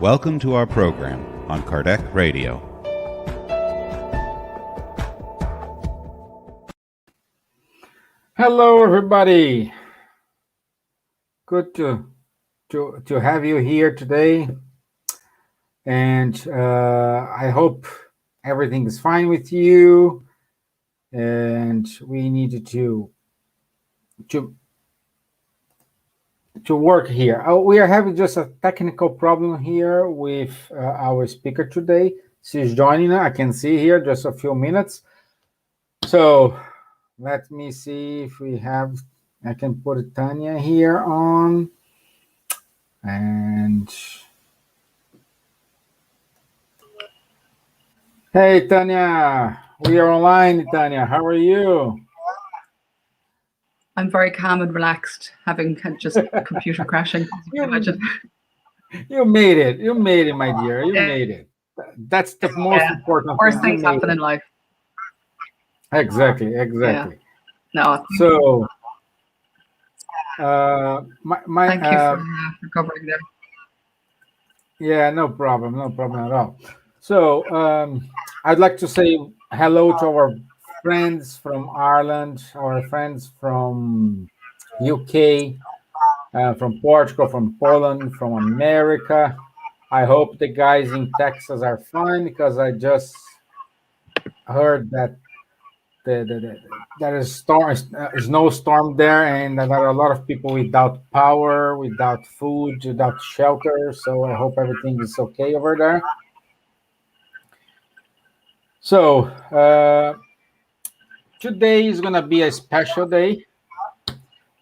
Welcome to our program on Kardec Radio. Hello, everybody. Good to have you here today, and I hope everything is fine with you. And we needed to work here. We are having just a technical problem here with our speaker today. She's joining. I can see here just a few minutes. So let me see if we have. I can put Tanya here on, and hey, Tanya, we are online. Tanya, how are you? I'm very calm and relaxed, having had just computer crashing. You made it. You made it, my dear. You made it. That's the most important Worst thing. things happen in life. Exactly. Yeah. No. So, thank you for covering that. Yeah, no problem at all. So, I'd like to say hello to our friends from Ireland, our friends from UK, from Portugal, from Poland, from America. I hope the guys in Texas are fine, because I just heard that there is snowstorm there, and there are a lot of people without power, without food, without shelter. So I hope everything is okay over there. So today is gonna be a special day,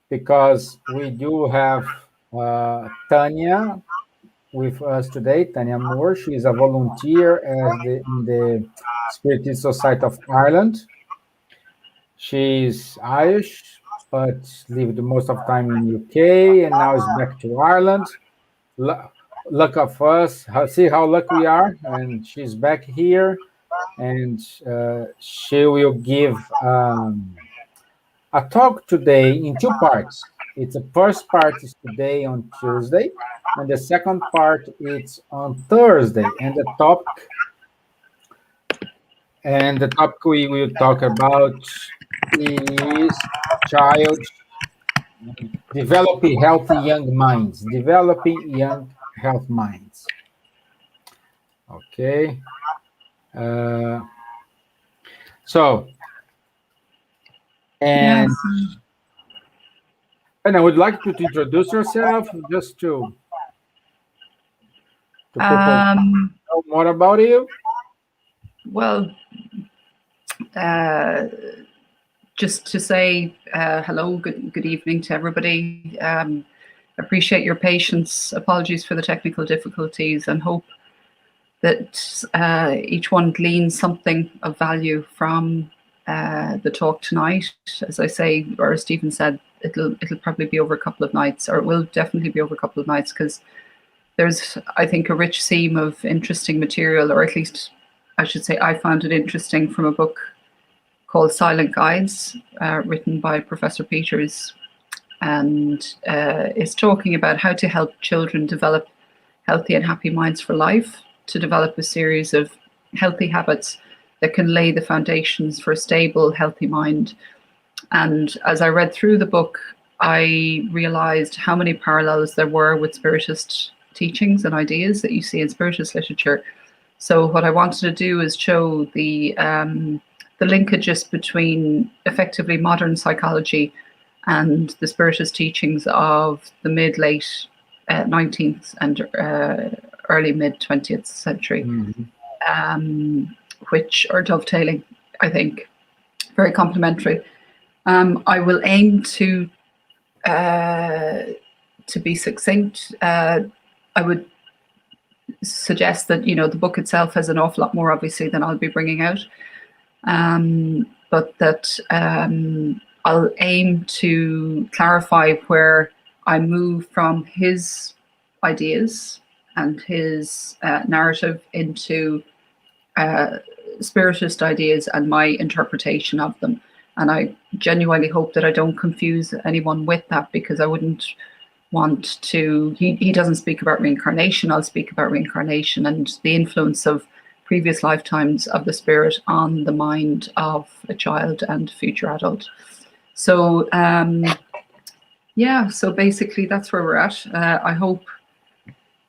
because we do have Tanya with us today. Tanya Moore. She is a volunteer in the Spiritist Society of Ireland. She's Irish, but lived most of the time in UK, and now is back to Ireland. Luck of us. See how lucky we are, and she's back here, and she will give a talk today in two parts. It's the first part is today on Tuesday, and the second part is on Thursday. And the topic we will talk about is developing healthy young minds. Okay. And I would like to introduce yourself, just to people know more about you. Well, just to say hello, good evening to everybody. Appreciate your patience. Apologies for the technical difficulties, and hope that each one gleans something of value from the talk tonight. As I say, or as Stevan said, it'll probably be over a couple of nights, or it will definitely be over a couple of nights, because there's, I think, a rich seam of interesting material, or at least I should say I found it interesting, from a book called Silent Guides, written by Professor Peters, and is talking about how to help children develop healthy and happy minds for life, to develop a series of healthy habits that can lay the foundations for a stable, healthy mind. And as I read through the book, I realized how many parallels there were with Spiritist teachings and ideas that you see in Spiritist literature. So what I wanted to do is show the linkages between effectively modern psychology and the Spiritist teachings of the mid-late 19th and early mid-20th century, which are dovetailing, I think, very complementary. I will aim to be succinct. I would suggest that, the book itself has an awful lot more, obviously, than I'll be bringing out, but that I'll aim to clarify where I move from his ideas and his narrative into Spiritist ideas and my interpretation of them. And I genuinely hope that I don't confuse anyone with that, because I wouldn't want to, he doesn't speak about reincarnation. I'll speak about reincarnation and the influence of previous lifetimes of the spirit on the mind of a child and future adult. So yeah, so basically that's where we're at. I hope,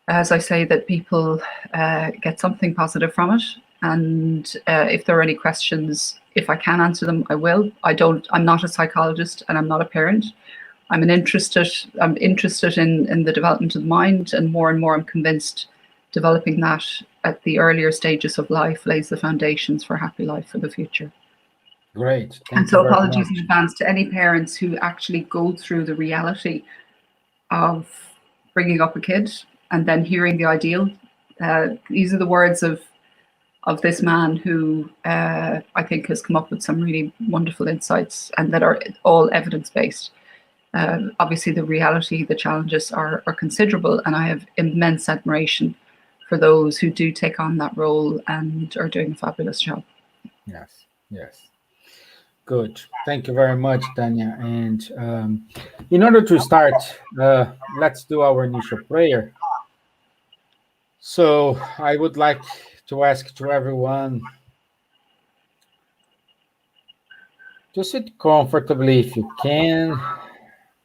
as I say, that people get something positive from it. And if there are any questions, if I can answer them, I will. I'm not a psychologist and I'm not a parent. I'm interested in the development of the mind, and more I'm convinced developing that at the earlier stages of life lays the foundations for a happy life for the future. Great. And so apologies in advance to any parents who actually go through the reality of bringing up a kid and then hearing the ideal. These are the words of this man who I think has come up with some really wonderful insights, and that are all evidence-based. Obviously, the reality, the challenges are considerable, and I have immense admiration for those who do take on that role and are doing a fabulous job. Yes, yes. Good. Thank you very much, Tanya. And in order to start, let's do our initial prayer. So I would like to ask to everyone to sit comfortably if you can.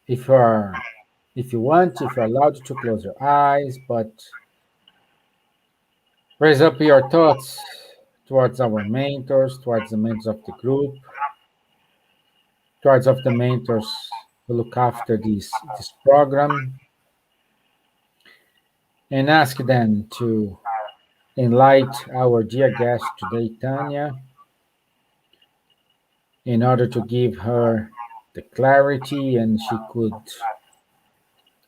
If you want, if you're allowed to close your eyes, but raise up your thoughts towards our mentors, towards the mentors of the group, towards of the mentors who look after this program, and ask them to enlighten our dear guest today, Tanya, in order to give her the clarity and she could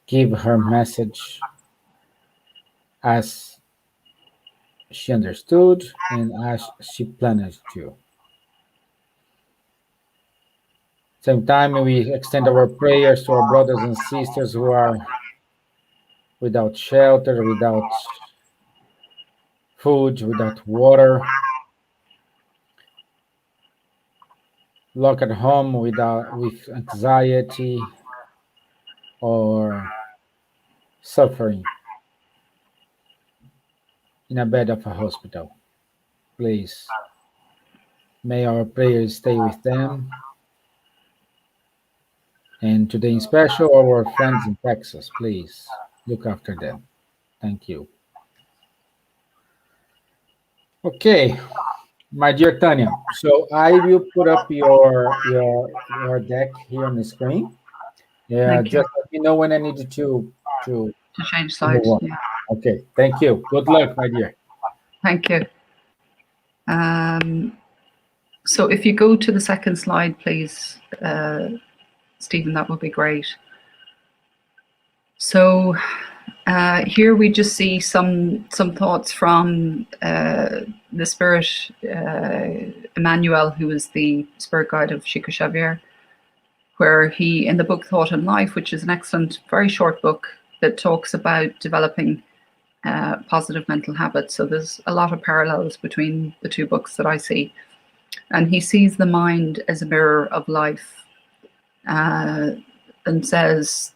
give her message as she understood and as she planned to. Same time, we extend our prayers to our brothers and sisters who are without shelter, without food, without water, locked at home with anxiety or suffering in a bed of a hospital. Please, may our prayers stay with them. And today in special, our friends in Texas, please look after them. Thank you. Okay, my dear Tanya. So I will put up your deck here on the screen. Yeah, just let me know when I need to change slides. Yeah. Okay, thank you. Good luck, my dear. Thank you. So if you go to the second slide, please, Stevan, that would be great. So here we just see some thoughts from the spirit Emmanuel, who is the spirit guide of Chico Xavier, where he, in the book Thought and Life, which is an excellent, very short book that talks about developing positive mental habits. So there's a lot of parallels between the two books that I see. And he sees the mind as a mirror of life, and says,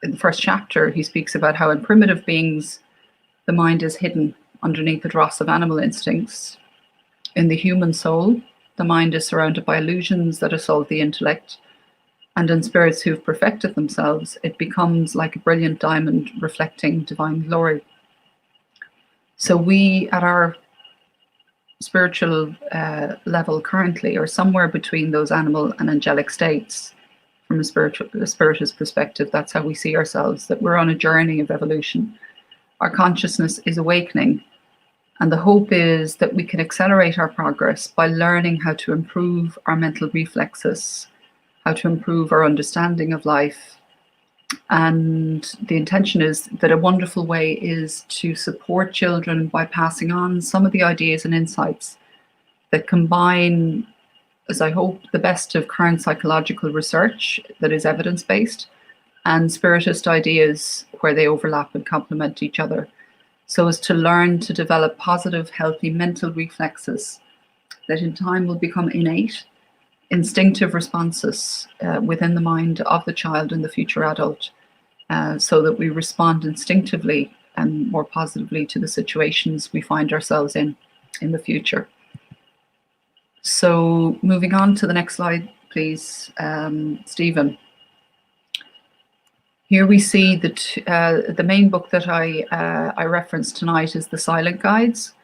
in the first chapter, he speaks about how in primitive beings, the mind is hidden underneath the dross of animal instincts. In the human soul, the mind is surrounded by illusions that assault the intellect. And in spirits who've perfected themselves, it becomes like a brilliant diamond reflecting divine glory. So we, at our spiritual level currently, are somewhere between those animal and angelic states. From a spiritist perspective, that's how we see ourselves, that we're on a journey of evolution. Our consciousness is awakening, and the hope is that we can accelerate our progress by learning how to improve our mental reflexes, how to improve our understanding of life. And the intention is that a wonderful way is to support children by passing on some of the ideas and insights that combine, as I hope, the best of current psychological research that is evidence-based and spiritist ideas where they overlap and complement each other, so as to learn to develop positive, healthy mental reflexes that in time will become innate, instinctive responses within the mind of the child and the future adult, so that we respond instinctively and more positively to the situations we find ourselves in the future. So moving on to the next slide, please, Stevan. Here we see that the main book that I referenced tonight is The Silent Guides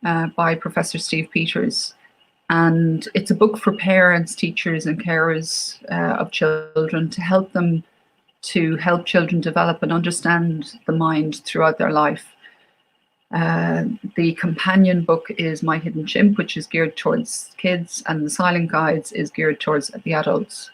by Professor Steve Peters. And it's a book for parents, teachers, and carers of children to help children develop and understand the mind throughout their life. The companion book is My Hidden Chimp, which is geared towards kids, and The Silent Guides is geared towards the adults.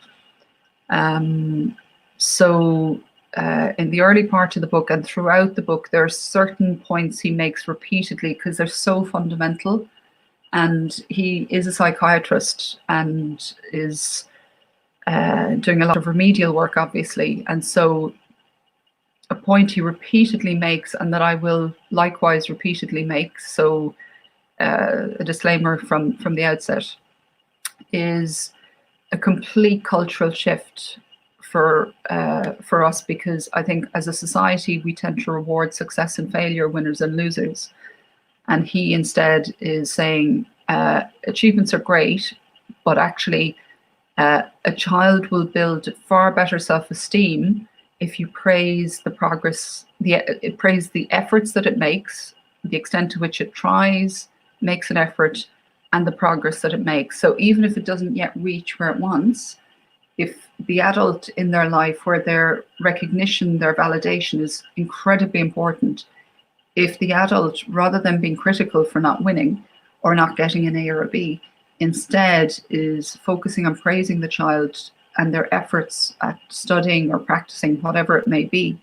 So in the early part of the book and throughout the book, there are certain points he makes repeatedly because they're so fundamental. And he is a psychiatrist and is doing a lot of remedial work, obviously. And so a point he repeatedly makes, and that I will likewise repeatedly make, so a disclaimer from the outset, is a complete cultural shift for us, because I think as a society we tend to reward success and failure, winners and losers. And he instead is saying achievements are great, but actually a child will build far better self-esteem if you praise the progress, praise the efforts that it makes, the extent to which it tries, makes an effort, and the progress that it makes. So even if it doesn't yet reach where it wants, if the adult in their life, where their recognition, their validation is incredibly important, if the adult, rather than being critical for not winning or not getting an A or a B, instead is focusing on praising the child and their efforts at studying or practicing, whatever it may be,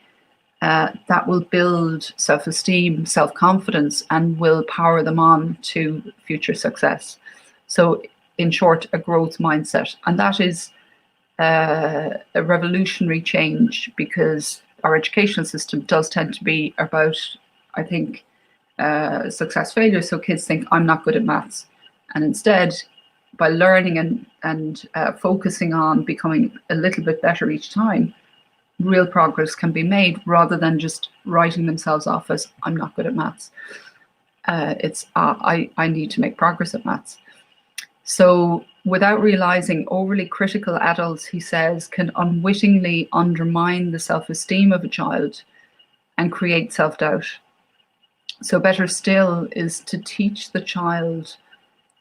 that will build self-esteem, self-confidence, and will power them on to future success. So in short, a growth mindset. And that is a revolutionary change, because our educational system does tend to be about, I think, success failure. So kids think, I'm not good at maths. And instead, by learning and focusing on becoming a little bit better each time, real progress can be made, rather than just writing themselves off as, I'm not good at maths. I need to make progress at maths. So without realizing, overly critical adults, he says, can unwittingly undermine the self-esteem of a child and create self-doubt. So better still is to teach the child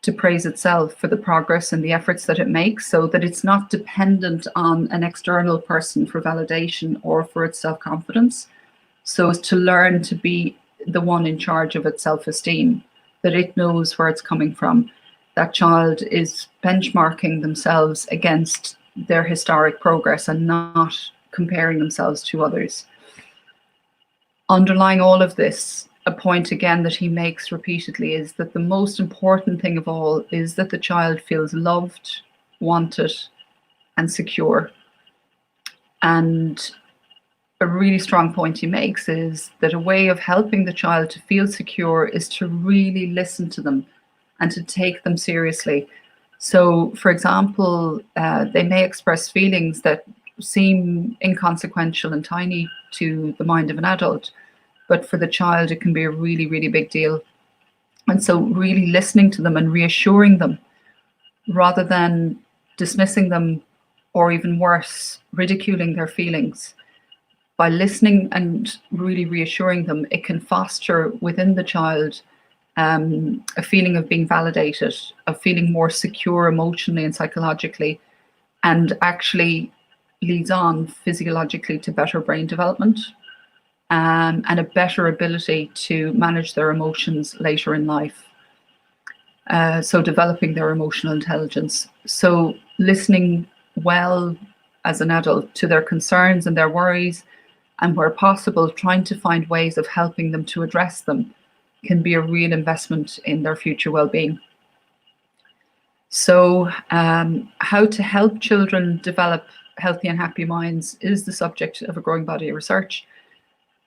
to praise itself for the progress and the efforts that it makes, so that it's not dependent on an external person for validation or for its self-confidence. So as to learn to be the one in charge of its self-esteem, that it knows where it's coming from. That child is benchmarking themselves against their historic progress and not comparing themselves to others. Underlying all of this, a point again that he makes repeatedly, is that the most important thing of all is that the child feels loved, wanted, and secure. And a really strong point he makes is that a way of helping the child to feel secure is to really listen to them and to take them seriously. So, for example, they may express feelings that seem inconsequential and tiny to the mind of an adult, but for the child, it can be a really, really big deal. And so really listening to them and reassuring them, rather than dismissing them, or even worse, ridiculing their feelings. By listening and really reassuring them, it can foster within the child a feeling of being validated, of feeling more secure emotionally and psychologically, and actually leads on physiologically to better brain development. And a better ability to manage their emotions later in life. So developing their emotional intelligence. So listening well as an adult to their concerns and their worries, and where possible, trying to find ways of helping them to address them, can be a real investment in their future well-being. So how to help children develop healthy and happy minds is the subject of a growing body of research.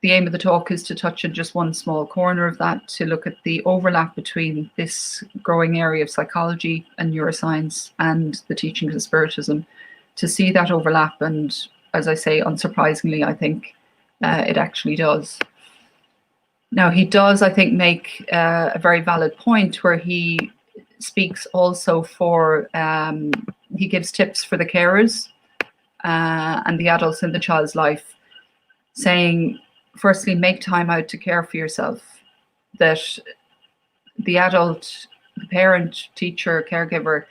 The aim of the talk is to touch on just one small corner of that, to look at the overlap between this growing area of psychology and neuroscience and the teachings of Spiritism, to see that overlap and as I say, unsurprisingly, I think it actually does. Now, he does, I think, make a very valid point where he speaks also for, he gives tips for the carers and the adults in the child's life, saying, firstly, make time out to care for yourself. That the adult, the parent, teacher, caregiver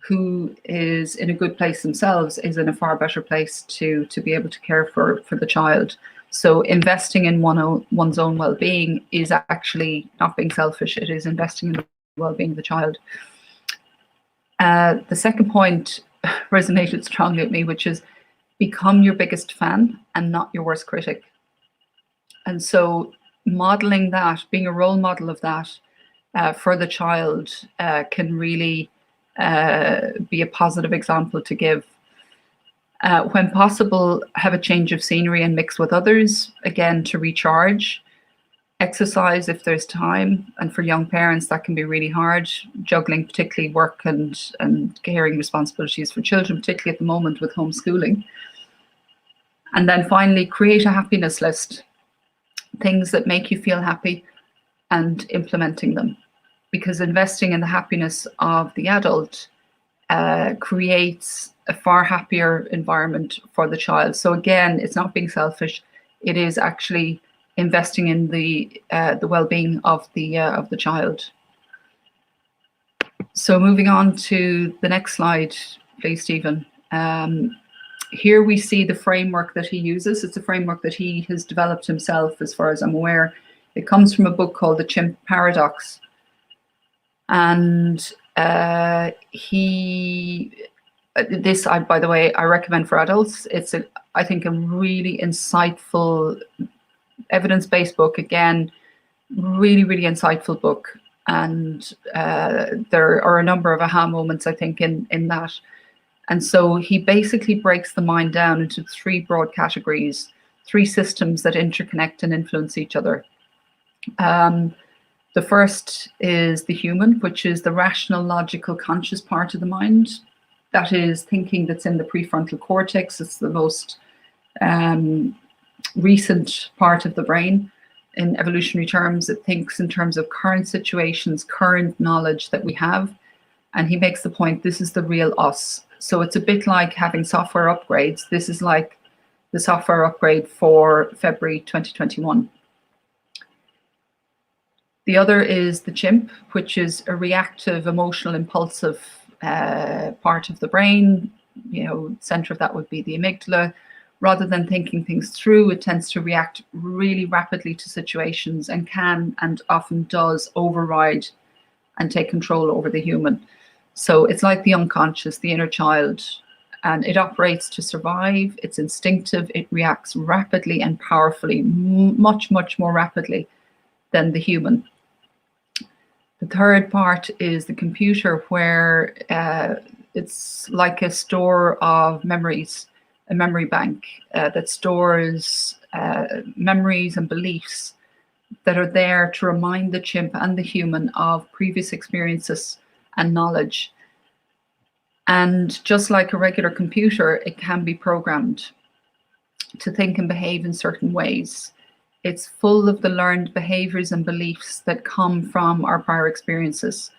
who is in a good place themselves is in a far better place to be able to care for the child. So investing in one's own well-being is actually not being selfish. It is investing in the well-being of the child. The second point resonated strongly with me, which is become your biggest fan and not your worst critic. And so modeling that, being a role model of that for the child can really be a positive example to give. When possible, have a change of scenery and mix with others, again, to recharge. Exercise if there's time, and for young parents that can be really hard, juggling particularly work and caring responsibilities for children, particularly at the moment with homeschooling. And then finally, create a happiness list, things that make you feel happy, and implementing them, because investing in the happiness of the adult creates a far happier environment for the child. So again, it's not being selfish; it is actually investing in the well-being of the child. So moving on to the next slide, please, Stevan. Here we see the framework that he uses. It's a framework that he has developed himself, as far as I'm aware. It comes from a book called The Chimp Paradox. And by the way, I recommend for adults. It's, I think, a really insightful, evidence-based book. Again, really, really insightful book. And there are a number of aha moments, I think, in that. And so he basically breaks the mind down into three broad categories, three systems that interconnect and influence each other. The first is the human, which is the rational, logical, conscious part of the mind. That is thinking that's in the prefrontal cortex. It's the most recent part of the brain. In evolutionary terms, it thinks in terms of current situations, current knowledge that we have. And he makes the point, this is the real us. So it's a bit like having software upgrades. This is like the software upgrade for February 2021. The other is the chimp, which is a reactive, emotional, impulsive part of the brain. Center of that would be the amygdala. Rather than thinking things through, it tends to react really rapidly to situations and can and often does override and take control over the human. So it's like the unconscious, the inner child, and it operates to survive. It's instinctive. It reacts rapidly and powerfully, much, much more rapidly than the human. The third part is the computer, where it's like a store of memories, a memory bank that stores memories and beliefs that are there to remind the chimp and the human of previous experiences and knowledge. And just like a regular computer, it can be programmed to think and behave in certain ways. It's full of the learned behaviors and beliefs that come from our prior experiences,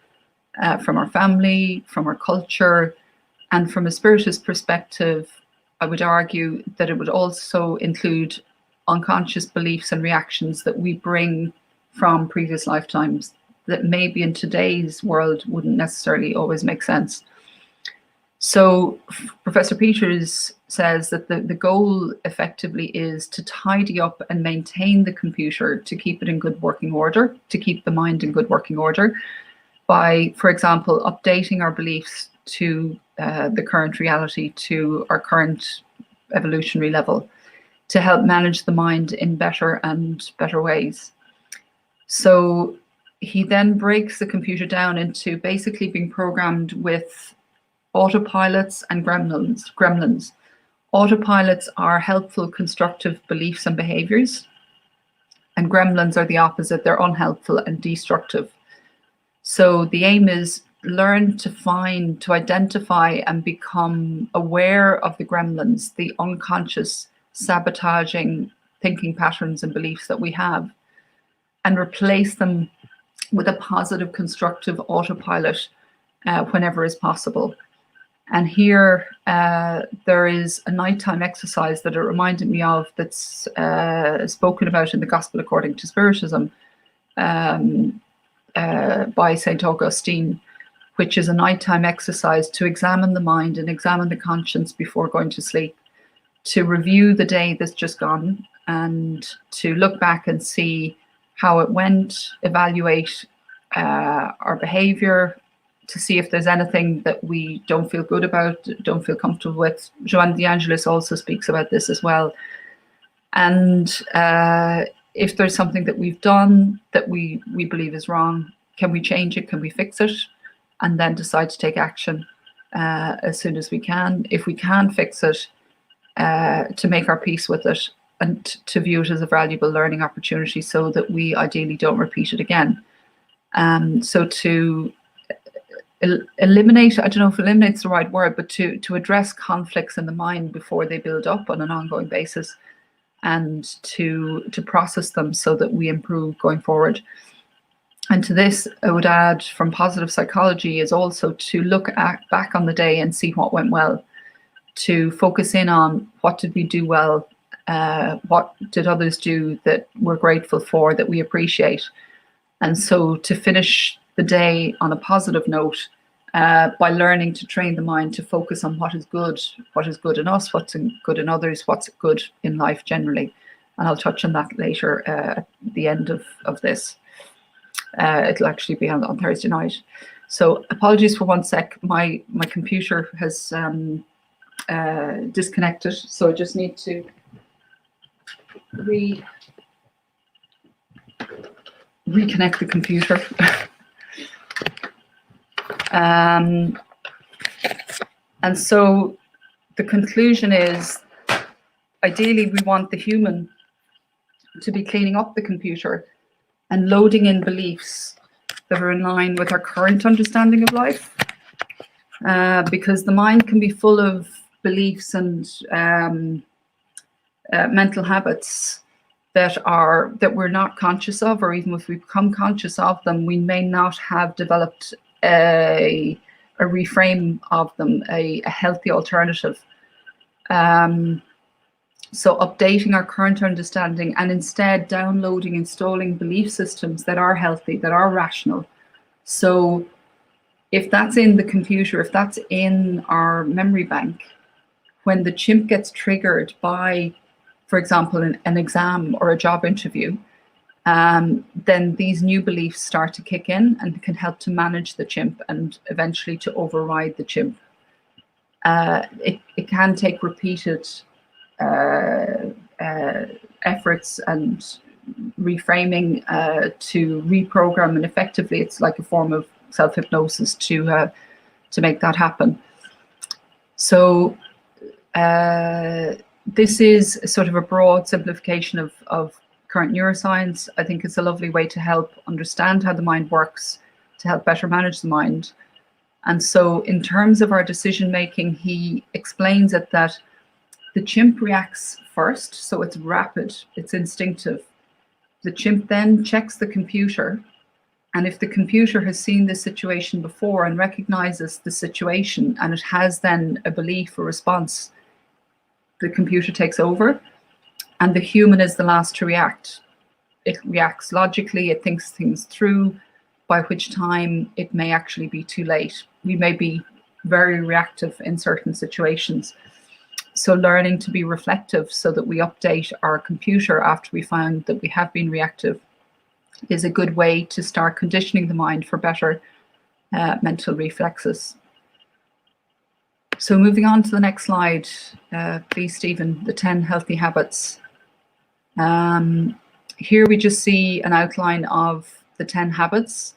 from our family, from our culture, and from a Spiritist perspective, I would argue that it would also include unconscious beliefs and reactions that we bring from previous lifetimes that maybe in today's world wouldn't necessarily always make sense. So Professor Peters says that the goal effectively is to tidy up and maintain the computer, to keep it in good working order, to keep the mind in good working order by, for example, updating our beliefs to the current reality, to our current evolutionary level, to help manage the mind in better and better ways. So he then breaks the computer down into basically being programmed with autopilots and gremlins. Autopilots are helpful, constructive beliefs and behaviors, and gremlins are the opposite. They're unhelpful and destructive. So the aim is learn to identify and become aware of the gremlins, the unconscious sabotaging thinking patterns and beliefs that we have, and replace them with a positive, constructive autopilot whenever is possible. And here there is a nighttime exercise that it reminded me of that's spoken about in the Gospel According to Spiritism by St. Augustine, which is a nighttime exercise to examine the mind and examine the conscience before going to sleep, to review the day that's just gone and to look back and see how it went, evaluate our behavior, to see if there's anything that we don't feel good about, don't feel comfortable with. Joanne de Angelis also speaks about this as well. And if there's something that we've done that we believe is wrong, can we change it? Can we fix it? And then decide to take action as soon as we can. If we can fix it, to make our peace with it and to view it as a valuable learning opportunity so that we ideally don't repeat it again. So to eliminate, I don't know if eliminate's the right word, but to address conflicts in the mind before they build up on an ongoing basis, and to process them so that we improve going forward. And to this, I would add from positive psychology is also to look back on the day and see what went well, to focus in on what did we do well, what did others do that we're grateful for, that we appreciate. And so to finish the day on a positive note by learning to train the mind to focus on what is good in us, what's good in others, what's good in life generally. And I'll touch on that later at the end of this. It'll actually be on Thursday night. So apologies for 1 sec. My computer has disconnected, so I just need to reconnect the computer. And so the conclusion is, ideally we want the human to be cleaning up the computer and loading in beliefs that are in line with our current understanding of life, because the mind can be full of beliefs and mental habits that we're not conscious of, or even if we become conscious of them, we may not have developed a reframe of them, a healthy alternative. So updating our current understanding and instead downloading, installing belief systems that are healthy, that are rational. So if that's in the computer, if that's in our memory bank, when the chimp gets triggered by, for example, an exam or a job interview, then these new beliefs start to kick in and can help to manage the chimp and eventually to override the chimp. It can take repeated efforts and reframing to reprogram, and effectively it's like a form of self-hypnosis to make that happen. So this is sort of a broad simplification of current neuroscience. I think it's a lovely way to help understand how the mind works, to help better manage the mind. And so in terms of our decision making, he explains it that the chimp reacts first, so it's rapid, it's instinctive. The chimp then checks the computer, and if the computer has seen this situation before and recognizes the situation and it has then a belief or response, the computer takes over, and the human is the last to react. It reacts logically, it thinks things through, by which time it may actually be too late. We may be very reactive in certain situations. So learning to be reflective so that we update our computer after we find that we have been reactive is a good way to start conditioning the mind for better mental reflexes. So moving on to the next slide, please, Stevan, the 10 healthy habits. Here we just see an outline of the 10 habits.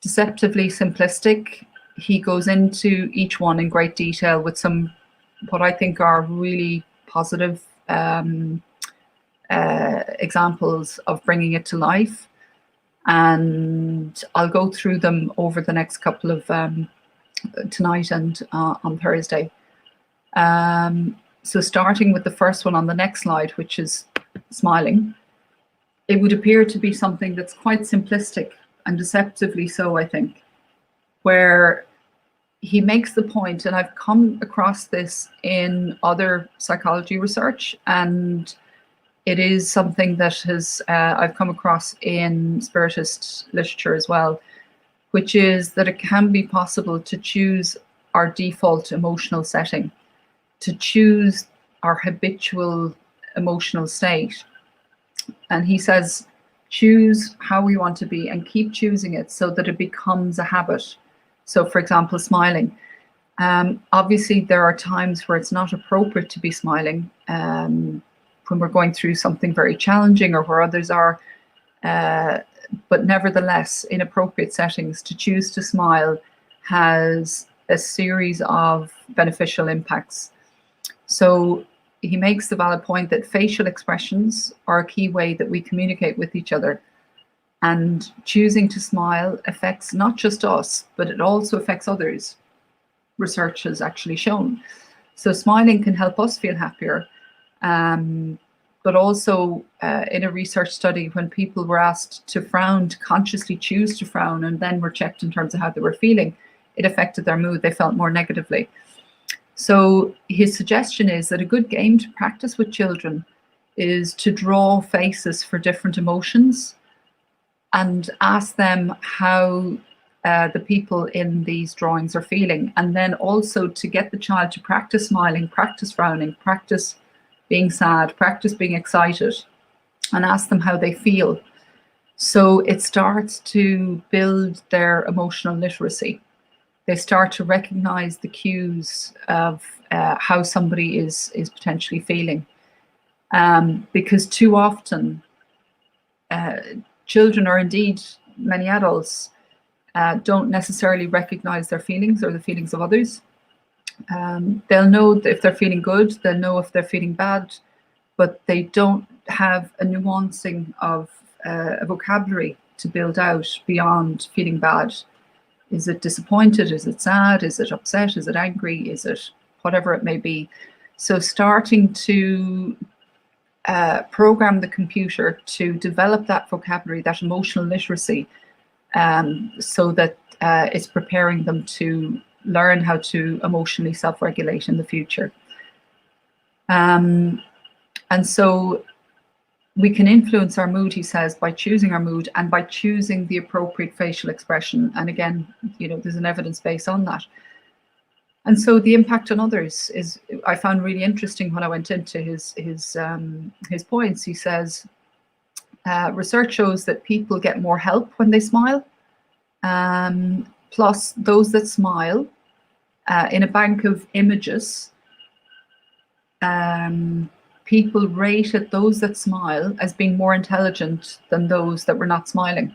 Deceptively simplistic. He goes into each one in great detail with some what I think are really positive examples of bringing it to life. And I'll go through them over the next couple of tonight and on Thursday. So starting with the first one on the next slide, which is smiling, it would appear to be something that's quite simplistic and deceptively so, I think, where he makes the point, and I've come across this in other psychology research, and it is something that has I've come across in Spiritist literature as well, which is that it can be possible to choose our default emotional setting, to choose our habitual emotional state. And he says, choose how we want to be and keep choosing it so that it becomes a habit. So, for example, smiling. Obviously, there are times where it's not appropriate to be smiling when we're going through something very challenging or where others are. But nevertheless, in appropriate settings, to choose to smile has a series of beneficial impacts. So he makes the valid point that facial expressions are a key way that we communicate with each other. And choosing to smile affects not just us, but it also affects others. Research has actually shown. So smiling can help us feel happier. But also in a research study, when people were asked to frown, to consciously choose to frown, and then were checked in terms of how they were feeling, it affected their mood. They felt more negatively. So his suggestion is that a good game to practice with children is to draw faces for different emotions and ask them how the people in these drawings are feeling. And then also to get the child to practice smiling, practice frowning, practice being sad, practice being excited, and ask them how they feel. So it starts to build their emotional literacy. They start to recognize the cues of how somebody is potentially feeling. Because too often, children, or indeed many adults, don't necessarily recognize their feelings or the feelings of others. They'll know if they're feeling good, they'll know if they're feeling bad, but they don't have a nuancing of a vocabulary to build out beyond feeling bad. Is it disappointed? Is it sad? Is it upset? Is it angry? Is it whatever it may be? So starting to program the computer to develop that vocabulary, that emotional literacy, so that it's preparing them to learn how to emotionally self-regulate in the future. And so we can influence our mood, he says, by choosing our mood and by choosing the appropriate facial expression. And again, there's an evidence base on that. And so the impact on others is, I found really interesting when I went into his points. He says, research shows that people get more help when they smile. Plus, those that smile, in a bank of images, people rated those that smile as being more intelligent than those that were not smiling,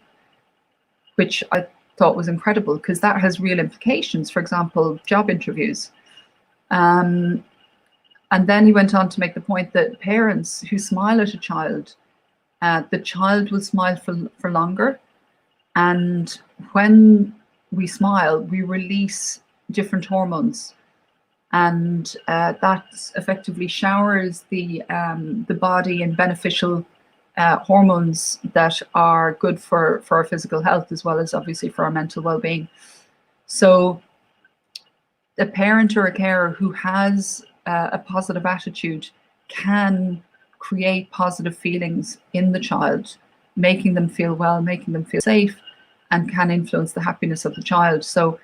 which I thought was incredible because that has real implications. For example, job interviews. And then he went on to make the point that parents who smile at a child, the child will smile for longer. And when we smile, we release different hormones. And that effectively showers the body in beneficial hormones that are good for our physical health, as well as obviously for our mental well-being. So a parent or a carer who has a positive attitude can create positive feelings in the child, making them feel well, making them feel safe, and can influence the happiness of the child. So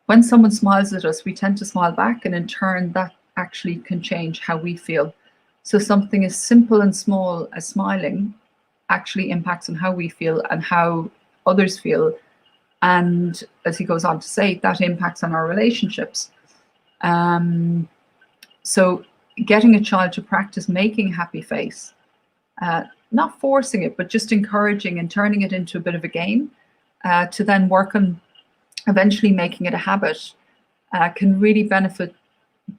when someone smiles at us, we tend to smile back, and in turn, that actually can change how we feel. So something as simple and small as smiling actually impacts on how we feel and how others feel. And as he goes on to say, that impacts on our relationships. So getting a child to practice making a happy face, not forcing it, but just encouraging and turning it into a bit of a game, to then work on eventually making it a habit, can really benefit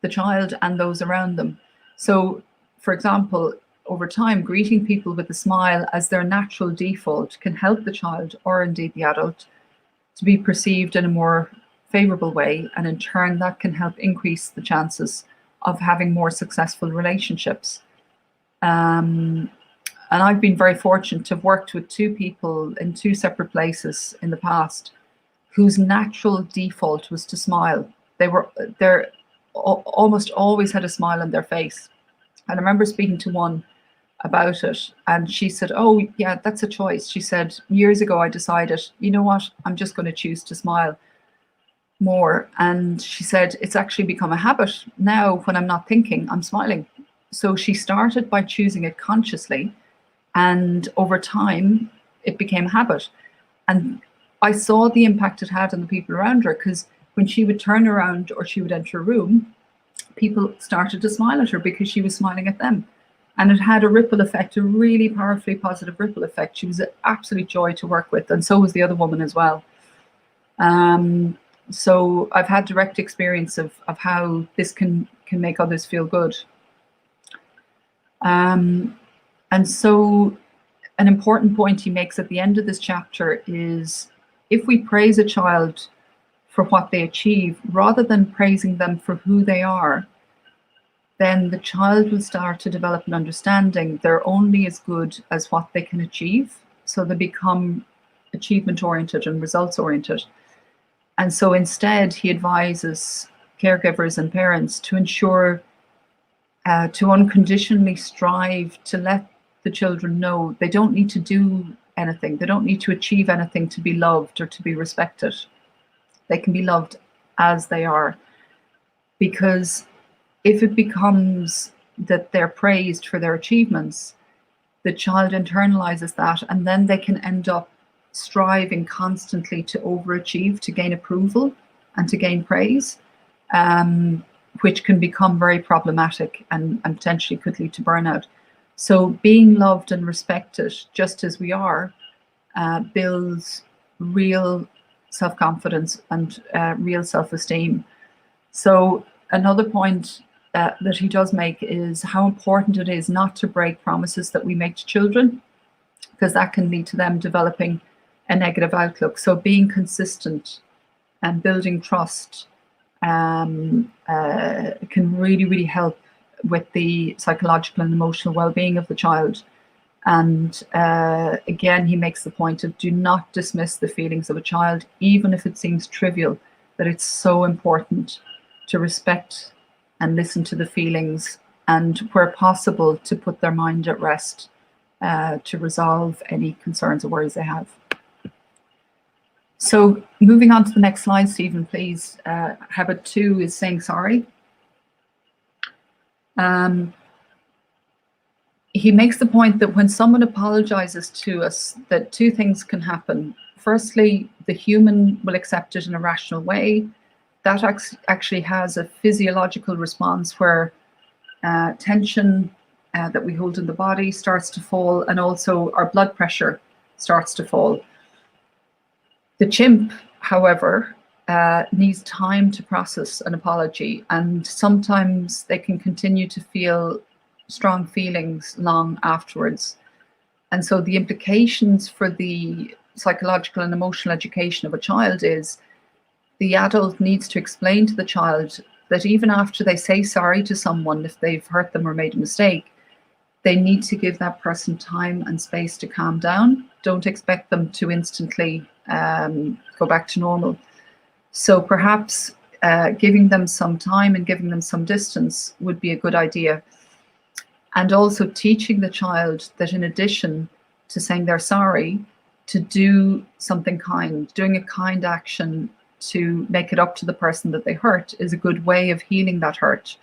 the child and those around them. So, for example, over time, greeting people with a smile as their natural default can help the child, or indeed the adult, to be perceived in a more favorable way, and in turn that can help increase the chances of having more successful relationships. And I've been very fortunate to have worked with two people in two separate places in the past whose natural default was to smile. They're almost always had a smile on their face. And I remember speaking to one about it, and she said, "Oh yeah, that's a choice." She said, "Years ago I decided, you know what, I'm just going to choose to smile more." And she said, "It's actually become a habit now. When I'm not thinking, I'm smiling." So she started by choosing it consciously, and over time it became a habit. And I saw the impact it had on the people around her, because when she would turn around or she would enter a room, people started to smile at her because she was smiling at them. And it had a ripple effect, a really powerfully positive ripple effect. She was an absolute joy to work with, and so was the other woman as well. So I've had direct experience of how this can make others feel good. And so an important point he makes at the end of this chapter is, if we praise a child for what they achieve, rather than praising them for who they are, then the child will start to develop an understanding they're only as good as what they can achieve. So they become achievement oriented and results oriented. And so instead, he advises caregivers and parents to ensure to unconditionally strive to let the children know they don't need to do anything. They don't need to achieve anything to be loved or to be respected. They can be loved as they are. Because if it becomes that they're praised for their achievements, the child internalizes that, and then they can end up striving constantly to overachieve, to gain approval and to gain praise, which can become very problematic and potentially could lead to burnout. So being loved and respected just as we are builds real self-confidence and real self-esteem. So another point that he does make is how important it is not to break promises that we make to children, because that can lead to them developing a negative outlook. So being consistent and building trust can really, really help with the psychological and emotional well-being of the child. And again, he makes the point of, do not dismiss the feelings of a child, even if it seems trivial, that it's so important to respect and listen to the feelings, and where possible to put their mind at rest to resolve any concerns or worries they have. So moving on to the next slide, Stevan, please. Habit 2 is saying sorry. He makes the point that when someone apologizes to us, that two things can happen. Firstly, the human will accept it in a rational way. That actually has a physiological response where tension that we hold in the body starts to fall, and also our blood pressure starts to fall. The chimp, however, needs time to process an apology, and sometimes they can continue to feel strong feelings long afterwards. And so the implications for the psychological and emotional education of a child is the adult needs to explain to the child that even after they say sorry to someone, if they've hurt them or made a mistake, they need to give that person time and space to calm down. Don't expect them to instantly go back to normal. So perhaps giving them some time and giving them some distance would be a good idea. And also teaching the child that in addition to saying they're sorry, to do something kind, doing a kind action to make it up to the person that they hurt is a good way of healing that hurt.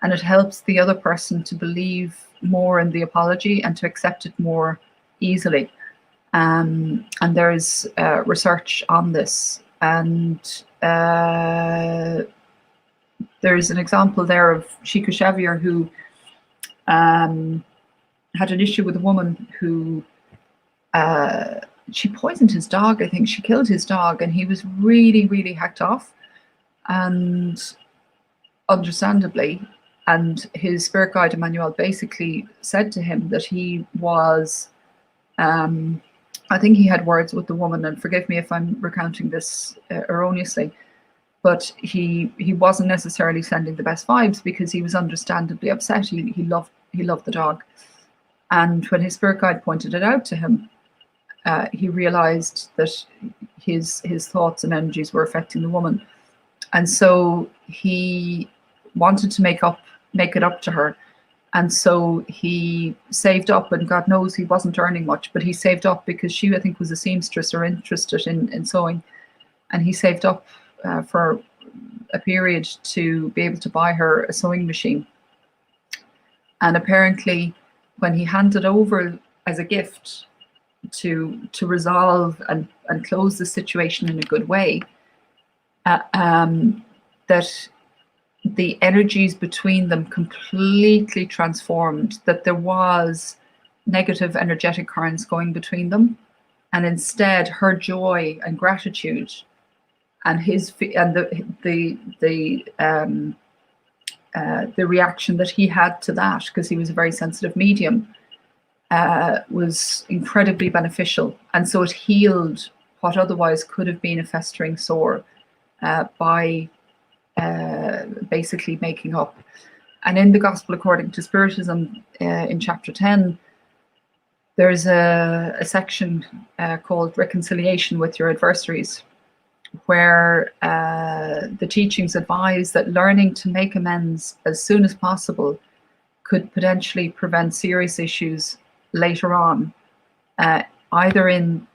And it helps the other person to believe more in the apology and to accept it more easily. And there's research on this. And there's an example there of Chico Xavier, who had an issue with a woman who she poisoned his dog. I think she killed his dog, and he was really, really hacked off, and understandably. And his spirit guide Emmanuel basically said to him that he was, I think he had words with the woman, and forgive me if I'm recounting this erroneously, but he wasn't necessarily sending the best vibes because he was understandably upset. He loved the dog. And when his spirit guide pointed it out to him, he realized that his thoughts and energies were affecting the woman. And so he wanted to make it up to her. And so he saved up, and God knows he wasn't earning much, but he saved up because she, I think, was a seamstress or interested in sewing. And he saved up for a period to be able to buy her a sewing machine. And apparently when he handed over as a gift to resolve and close the situation in a good way, that the energies between them completely transformed, that there was negative energetic currents going between them, and instead her joy and gratitude and the reaction that he had to that, because he was a very sensitive medium, was incredibly beneficial. And so it healed what otherwise could have been a festering sore by basically making up. And in the Gospel according to Spiritism, in chapter 10, there's a section called Reconciliation with Your Adversaries, where the teachings advise that learning to make amends as soon as possible could potentially prevent serious issues later on, either in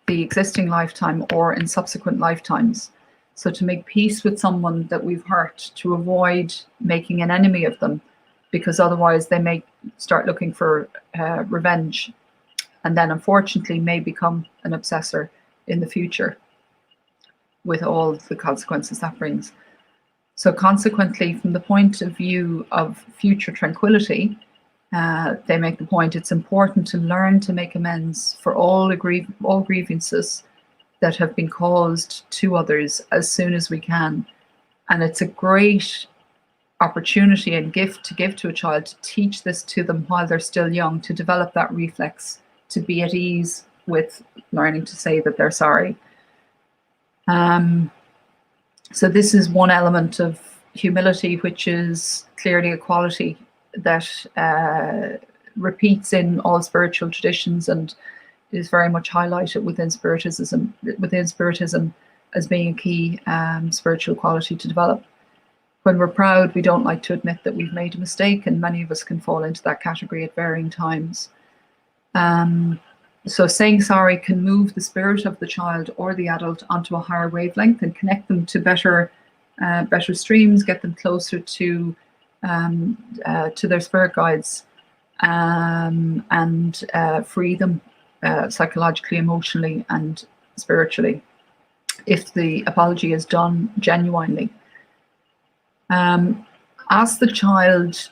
the existing lifetime or in subsequent lifetimes. So to make peace with someone that we've hurt, to avoid making an enemy of them, because otherwise they may start looking for revenge, and then unfortunately may become an obsessor in the future, with all the consequences that brings. So consequently, from the point of view of future tranquility, they make the point it's important to learn to make amends for all grievances that have been caused to others as soon as we can. And it's a great opportunity and gift to give to a child, to teach this to them while they're still young, to develop that reflex, to be at ease with learning to say that they're sorry. So this is one element of humility, which is clearly a quality that repeats in all spiritual traditions and is very much highlighted within Spiritism as being a key spiritual quality to develop. When we're proud, we don't like to admit that we've made a mistake, and many of us can fall into that category at varying times. So saying sorry can move the spirit of the child or the adult onto a higher wavelength and connect them to better streams, get them closer to their spirit guides, and free them psychologically, emotionally, and spiritually, if the apology is done genuinely. Ask the child,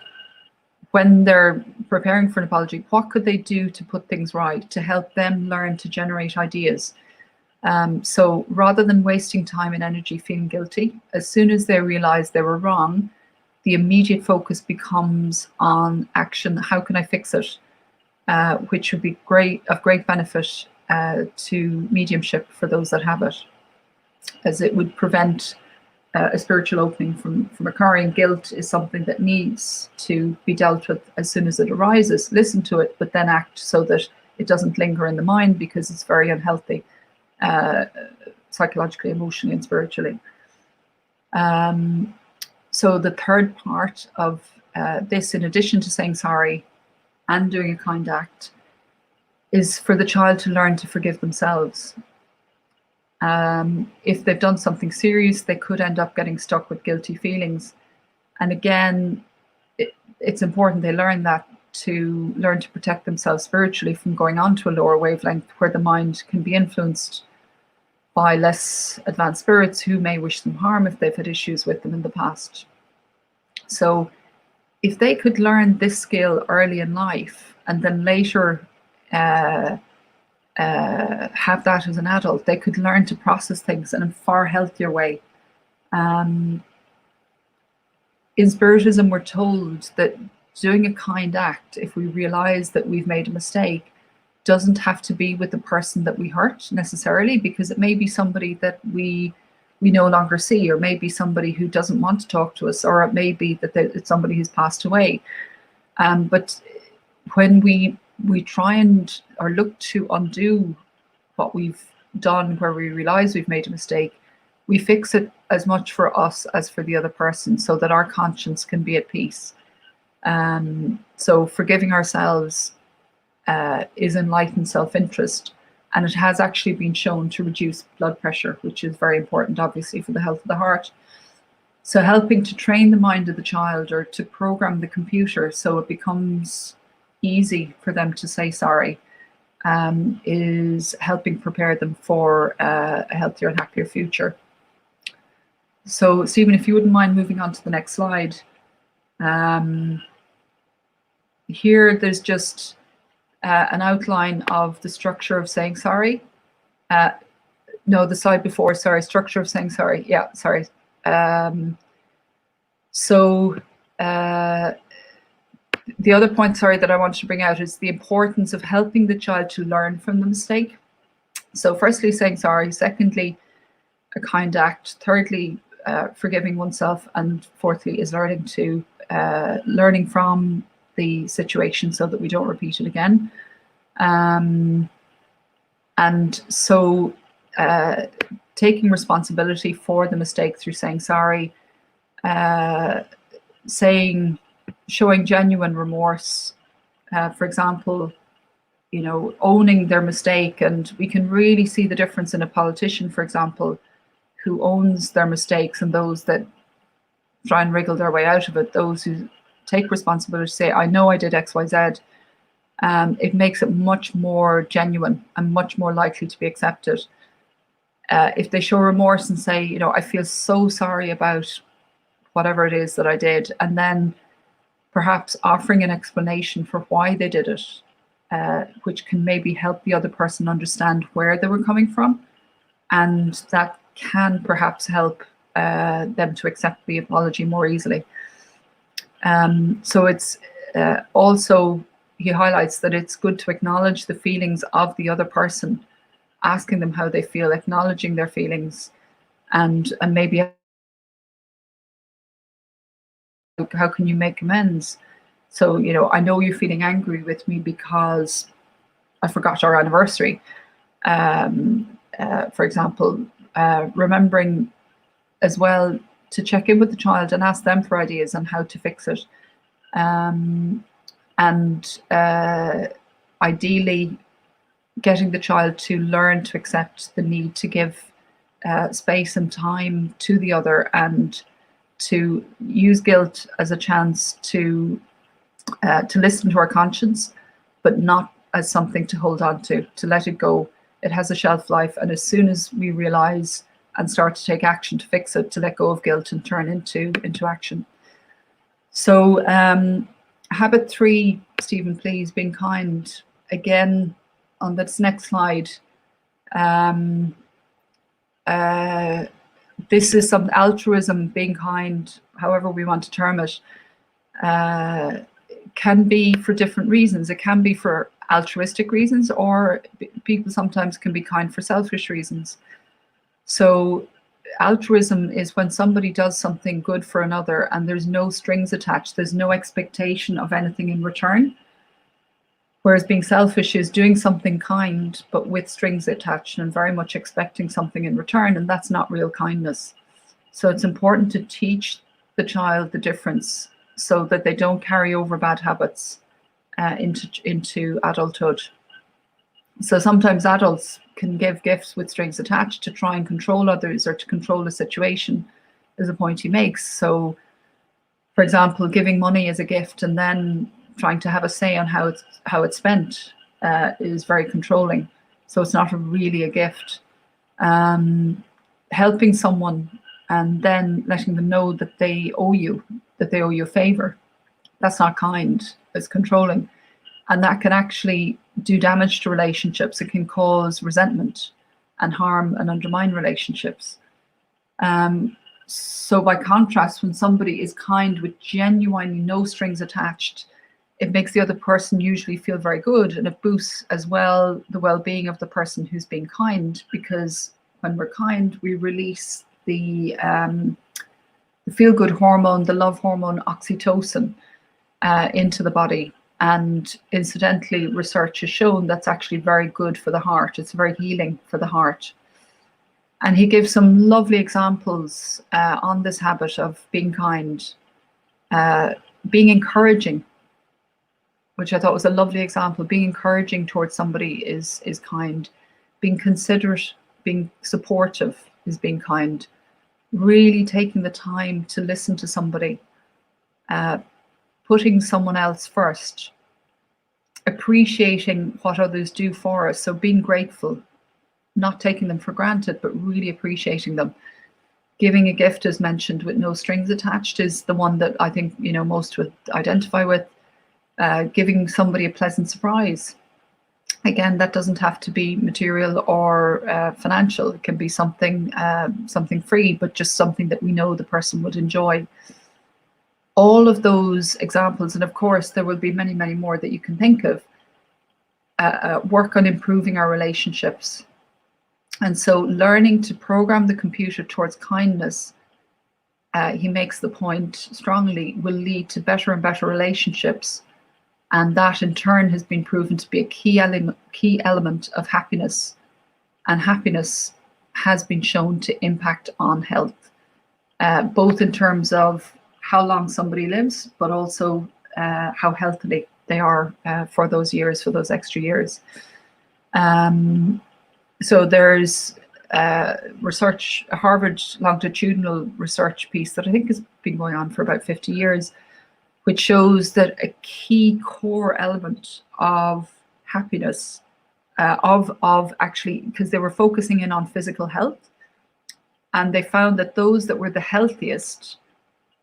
when they're preparing for an apology, what could they do to put things right, to help them learn to generate ideas? So rather than wasting time and energy feeling guilty, as soon as they realize they were wrong, the immediate focus becomes on action. How can I fix it? Which would be of great benefit to mediumship for those that have it, as it would prevent a spiritual opening from occurring. Guilt is something that needs to be dealt with as soon as it arises. Listen to it, but then act so that it doesn't linger in the mind, because it's very unhealthy psychologically, emotionally, and spiritually. So the third part of this, in addition to saying sorry and doing a kind act, is for the child to learn to forgive themselves. If they've done something serious, they could end up getting stuck with guilty feelings. And again, it's important they learn that, to learn to protect themselves spiritually from going on to a lower wavelength where the mind can be influenced by less advanced spirits who may wish them harm if they've had issues with them in the past. So if they could learn this skill early in life and then later have that as an adult, they could learn to process things in a far healthier way. in Spiritism, we're told that doing a kind act, if we realize that we've made a mistake, doesn't have to be with the person that we hurt necessarily, because it may be somebody that we no longer see, or maybe somebody who doesn't want to talk to us, or it may be that it's somebody who's passed away. But when we try and or look to undo what we've done, where we realize we've made a mistake, we fix it as much for us as for the other person, so that our conscience can be at peace. So forgiving ourselves is enlightened self-interest, and it has actually been shown to reduce blood pressure, which is very important, obviously, for the health of the heart. So helping to train the mind of the child, or to program the computer so it becomes easy for them to say sorry, is helping prepare them for a healthier and happier future. So, Stevan, if you wouldn't mind moving on to the next slide. Here, there's just an outline of the structure of saying sorry. No, the slide before, sorry, structure of saying sorry. Yeah, sorry. The other point, sorry, that I wanted to bring out is the importance of helping the child to learn from the mistake. So firstly, saying sorry. Secondly, a kind act. Thirdly, forgiving oneself. And fourthly is learning from the situation so that we don't repeat it again. And so taking responsibility for the mistake through saying sorry, showing genuine remorse, for example, owning their mistake. And we can really see the difference in a politician, for example, who owns their mistakes, and those that try and wriggle their way out of it. Those who take responsibility, say, I know I did X, Y, Z. It makes it much more genuine and much more likely to be accepted. If they show remorse and say, I feel so sorry about whatever it is that I did, and then perhaps offering an explanation for why they did it, which can maybe help the other person understand where they were coming from, and that can perhaps help them to accept the apology more easily. So it's also, he highlights that it's good to acknowledge the feelings of the other person, asking them how they feel, acknowledging their feelings, and maybe how can you make amends? So, I know you're feeling angry with me because I forgot our anniversary. For example, remembering as well to check in with the child and ask them for ideas on how to fix it. Ideally, getting the child to learn to accept the need to give space and time to the other, and to use guilt as a chance to listen to our conscience, but not as something to hold on to let it go. It has a shelf life, and as soon as we realize and start to take action to fix it, to let go of guilt and turn into action. So habit 3, Stevan, please, being kind. Again, on this next slide, this is some altruism, being kind, however we want to term it, can be for different reasons. It can be for altruistic reasons, or people sometimes can be kind for selfish reasons. So altruism is when somebody does something good for another and there's no strings attached, there's no expectation of anything in return. Whereas being selfish is doing something kind, but with strings attached and very much expecting something in return, and that's not real kindness. So it's important to teach the child the difference so that they don't carry over bad habits into adulthood. So sometimes adults can give gifts with strings attached to try and control others or to control a situation, is a point he makes. So, for example, giving money as a gift and then trying to have a say on how it's spent is very controlling. So it's not really a gift. Helping someone and then letting them know that they owe you a favor, that's not kind, it's controlling. And that can actually do damage to relationships. It can cause resentment and harm and undermine relationships. So by contrast, when somebody is kind with genuinely no strings attached, it makes the other person usually feel very good, and it boosts as well the well-being of the person who's being kind, because when we're kind, we release the feel-good hormone, the love hormone oxytocin, into the body. And incidentally, research has shown that's actually very good for the heart. It's very healing for the heart. And he gives some lovely examples on this habit of being kind, being encouraging, which I thought was a lovely example. Being encouraging towards somebody is kind. Being considerate, being supportive is being kind. Really taking the time to listen to somebody, putting someone else first, appreciating what others do for us. So being grateful, not taking them for granted, but really appreciating them. Giving a gift, as mentioned, with no strings attached, is the one that I think, you know, most would identify with. Giving somebody a pleasant surprise. Again, that doesn't have to be material or financial. It can be something free, but just something that we know the person would enjoy. All of those examples, and of course there will be many, many more that you can think of, work on improving our relationships. And so learning to program the computer towards kindness, he makes the point strongly, will lead to better and better relationships. And that in turn has been proven to be a key element of happiness. And happiness has been shown to impact on health, both in terms of how long somebody lives, but also how healthy they are for those years, for those extra years. So there's research, a Harvard longitudinal research piece that I think has been going on for about 50 years, which shows that a key core element of happiness, of actually, because they were focusing in on physical health, and they found that those that were the healthiest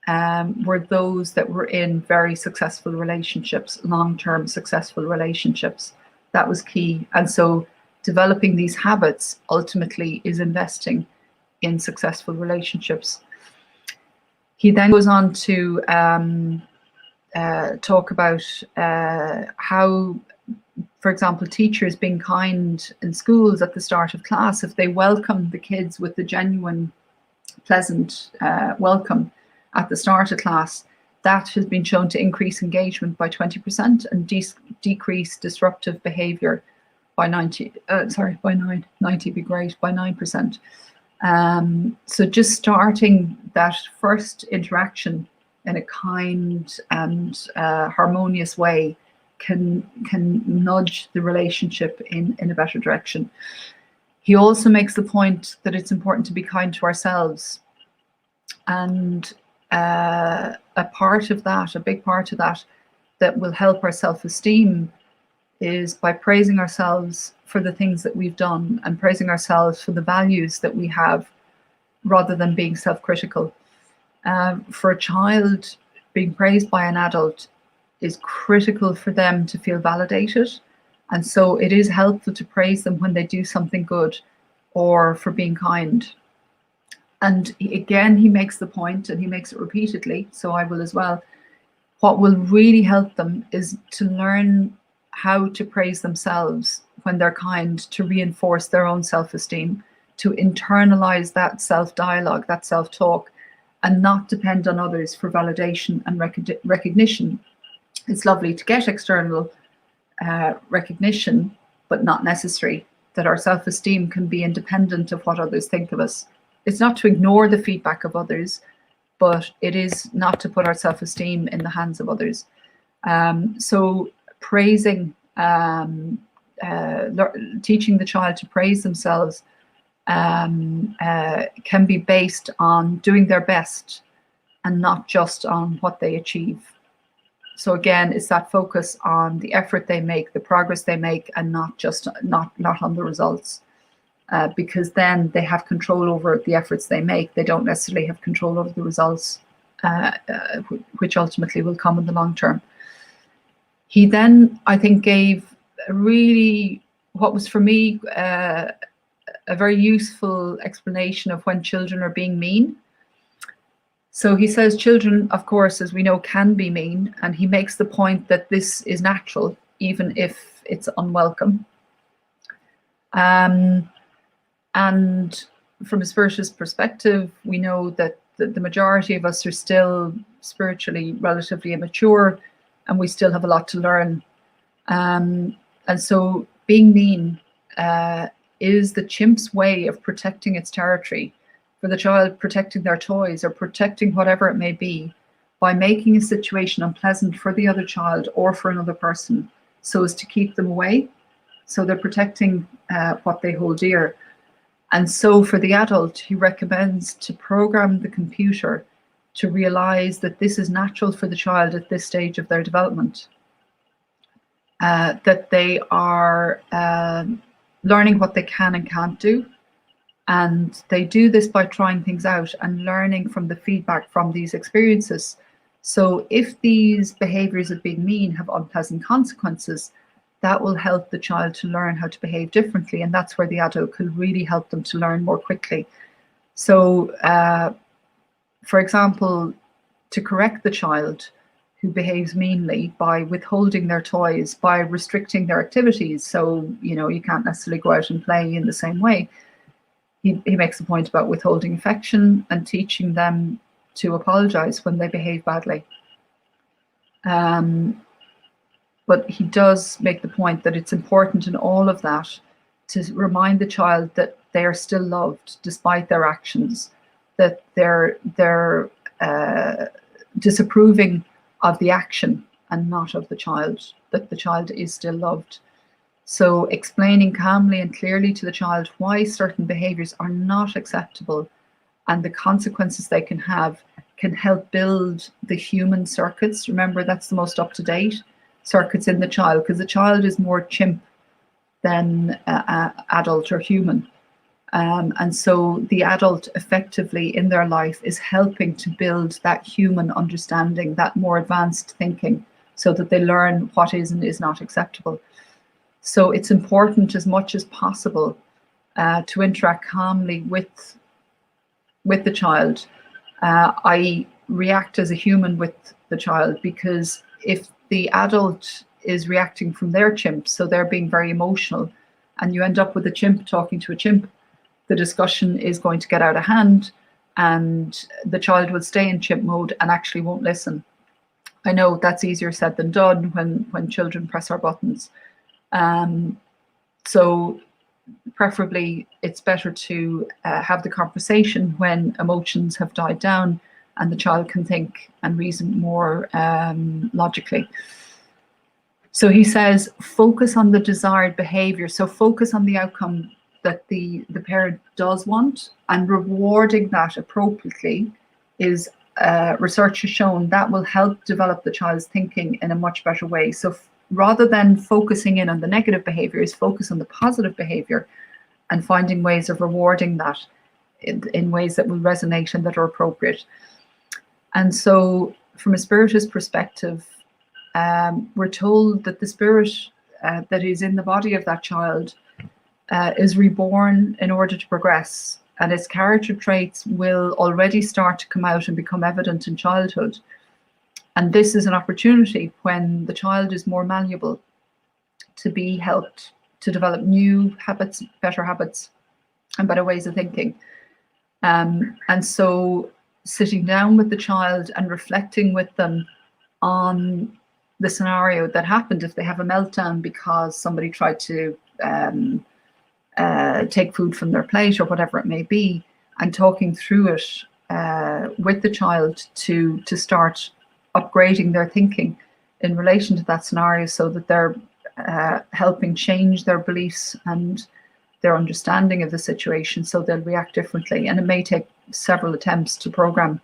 were those that were in very successful relationships, long-term successful relationships. That was key. And so developing these habits ultimately is investing in successful relationships. He then goes on to talk about how, for example, teachers being kind in schools at the start of class, if they welcome the kids with the genuine, pleasant welcome at the start of class, that has been shown to increase engagement by 20% and decrease disruptive behavior by 9%. So just starting that first interaction in a kind and harmonious way can nudge the relationship in a better direction. He also makes the point that it's important to be kind to ourselves. And a part of that, a big part of that, that will help our self-esteem is by praising ourselves for the things that we've done and praising ourselves for the values that we have, rather than being self-critical. For a child, being praised by an adult is critical for them to feel validated. And so it is helpful to praise them when they do something good or for being kind. And again, he makes the point, and he makes it repeatedly, so I will as well. What will really help them is to learn how to praise themselves when they're kind, to reinforce their own self-esteem, to internalize that self-dialogue, that self-talk, and not depend on others for validation and recognition. It's lovely to get external recognition, but not necessary. That our self-esteem can be independent of what others think of us. It's not to ignore the feedback of others, but it is not to put our self-esteem in the hands of others. So praising, teaching the child to praise themselves can be based on doing their best and not just on what they achieve. So again, it's that focus on the effort they make, the progress they make, and not just not on the results. Because then they have control over the efforts they make. They don't necessarily have control over the results, which ultimately will come in the long term. He then, I think, gave a really, what was for me, a very useful explanation of when children are being mean. So he says children, of course, as we know, can be mean, and he makes the point that this is natural, even if it's unwelcome. And from a spiritist perspective, we know that the majority of us are still spiritually relatively immature, and we still have a lot to learn. And so being mean is the chimp's way of protecting its territory, for the child protecting their toys or protecting whatever it may be, by making a situation unpleasant for the other child or for another person, so as to keep them away. So they're protecting what they hold dear. And so for the adult, he recommends to program the computer to realize that this is natural for the child at this stage of their development, that they are learning what they can and can't do. And they do this by trying things out and learning from the feedback from these experiences. So if these behaviors of being mean have unpleasant consequences, that will help the child to learn how to behave differently. And that's where the adult can really help them to learn more quickly. So, for example, to correct the child who behaves meanly by withholding their toys, by restricting their activities, so, you can't necessarily go out and play in the same way. He makes a point about withholding affection and teaching them to apologize when they behave badly. But he does make the point that it's important in all of that to remind the child that they are still loved despite their actions, that they're disapproving of the action and not of the child, that the child is still loved. So explaining calmly and clearly to the child why certain behaviors are not acceptable and the consequences they can have can help build the human circuits. Remember, that's the most up-to-date circuits in the child, because the child is more chimp than adult or human. And so the adult effectively in their life is helping to build that human understanding, that more advanced thinking, so that they learn what is and is not acceptable. So it's important as much as possible to interact calmly with the child. I react as a human with the child, because if the adult is reacting from their chimp, so they're being very emotional, and you end up with a chimp talking to a chimp, the discussion is going to get out of hand, and the child will stay in chimp mode and actually won't listen. I know that's easier said than done when children press our buttons. So preferably it's better to have the conversation when emotions have died down and the child can think and reason more logically. So he says, focus on the desired behavior. So focus on the outcome that the parent does want, and rewarding that appropriately is, research has shown, that will help develop the child's thinking in a much better way. So rather than focusing in on the negative behaviors, focus on the positive behavior and finding ways of rewarding that in ways that will resonate and that are appropriate. And so from a spiritist perspective, we're told that the spirit that is in the body of that child is reborn in order to progress, and its character traits will already start to come out and become evident in childhood. And this is an opportunity when the child is more malleable to be helped to develop new habits, better habits, and better ways of thinking. And so sitting down with the child and reflecting with them on the scenario that happened if they have a meltdown because somebody tried to take food from their plate or whatever it may be, and talking through it with the child to start upgrading their thinking in relation to that scenario, so that they're helping change their beliefs and their understanding of the situation, so they'll react differently. And it may take several attempts to program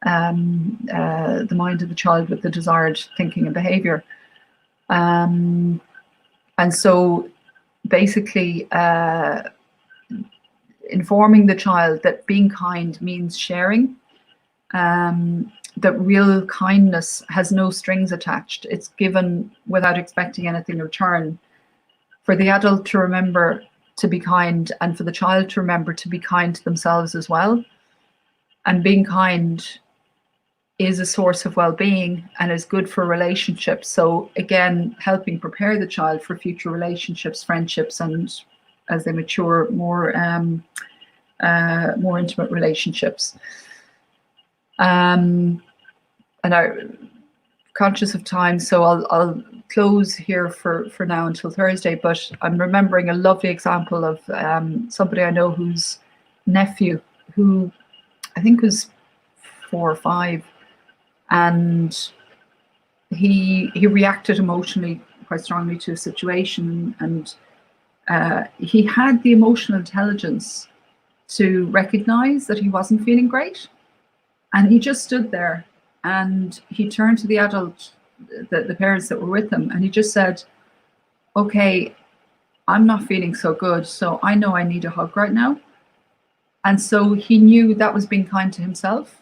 the mind of the child with the desired thinking and behavior. And so basically informing the child that being kind means sharing, that real kindness has no strings attached. It's given without expecting anything in return. For the adult to remember to be kind, and for the child to remember to be kind to themselves as well. And being kind is a source of well-being and is good for relationships. So again, helping prepare the child for future relationships, friendships, and as they mature, more intimate relationships. And I'm conscious of time, so I'll close here for now until Thursday. But I'm remembering a lovely example of somebody I know whose nephew, who I think was 4 or 5, and he reacted emotionally quite strongly to a situation, and he had the emotional intelligence to recognize that he wasn't feeling great, and he just stood there and he turned to the adult, the parents that were with him, and he just said, okay, I'm not feeling so good, so I know I need a hug right now. And so he knew that was being kind to himself,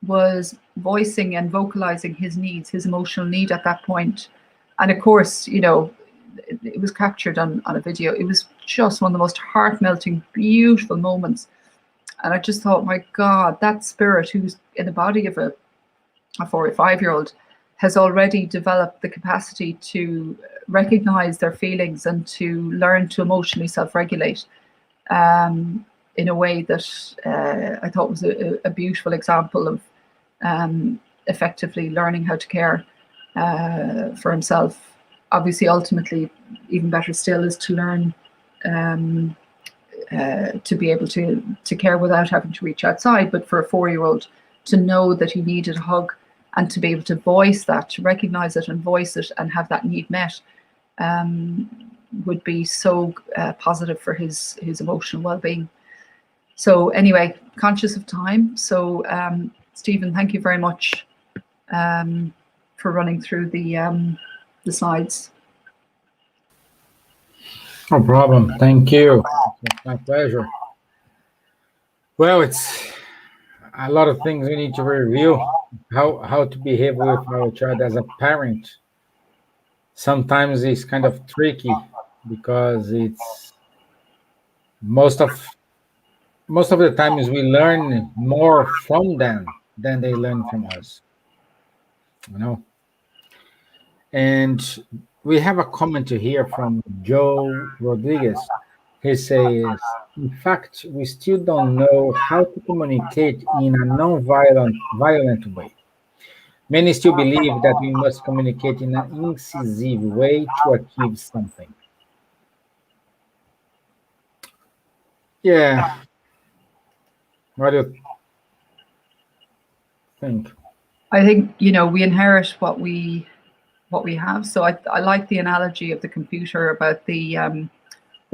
was voicing and vocalizing his needs, his emotional need at that point. And of course, you know, it was captured on a video. It was just one of the most heart-melting, beautiful moments. And I just thought, my God, that spirit who's in the body of a 4 or 5-year-old has already developed the capacity to recognize their feelings and to learn to emotionally self-regulate in a way that I thought was a beautiful example of effectively learning how to care for himself. Obviously, ultimately, even better still is to learn to be able to care without having to reach outside. But for a 4-year-old to know that he needed a hug and to be able to voice that, to recognize it and voice it and have that need met would be so positive for his emotional well-being. So anyway, conscious of time. So Stevan, thank you very much for running through the slides. No problem. Thank you. It's my pleasure. Well, it's a lot of things we need to review. How to behave with our child as a parent. Sometimes it's kind of tricky because it's most of the times we learn more from them than they learn from us. You know. And we have a comment here from Joe Rodriguez. He says, in fact, we still don't know how to communicate in a violent way. Many still believe that we must communicate in an incisive way to achieve something. Yeah. What do you think? I think, you know, we inherit what we have. So I like the analogy of the computer about the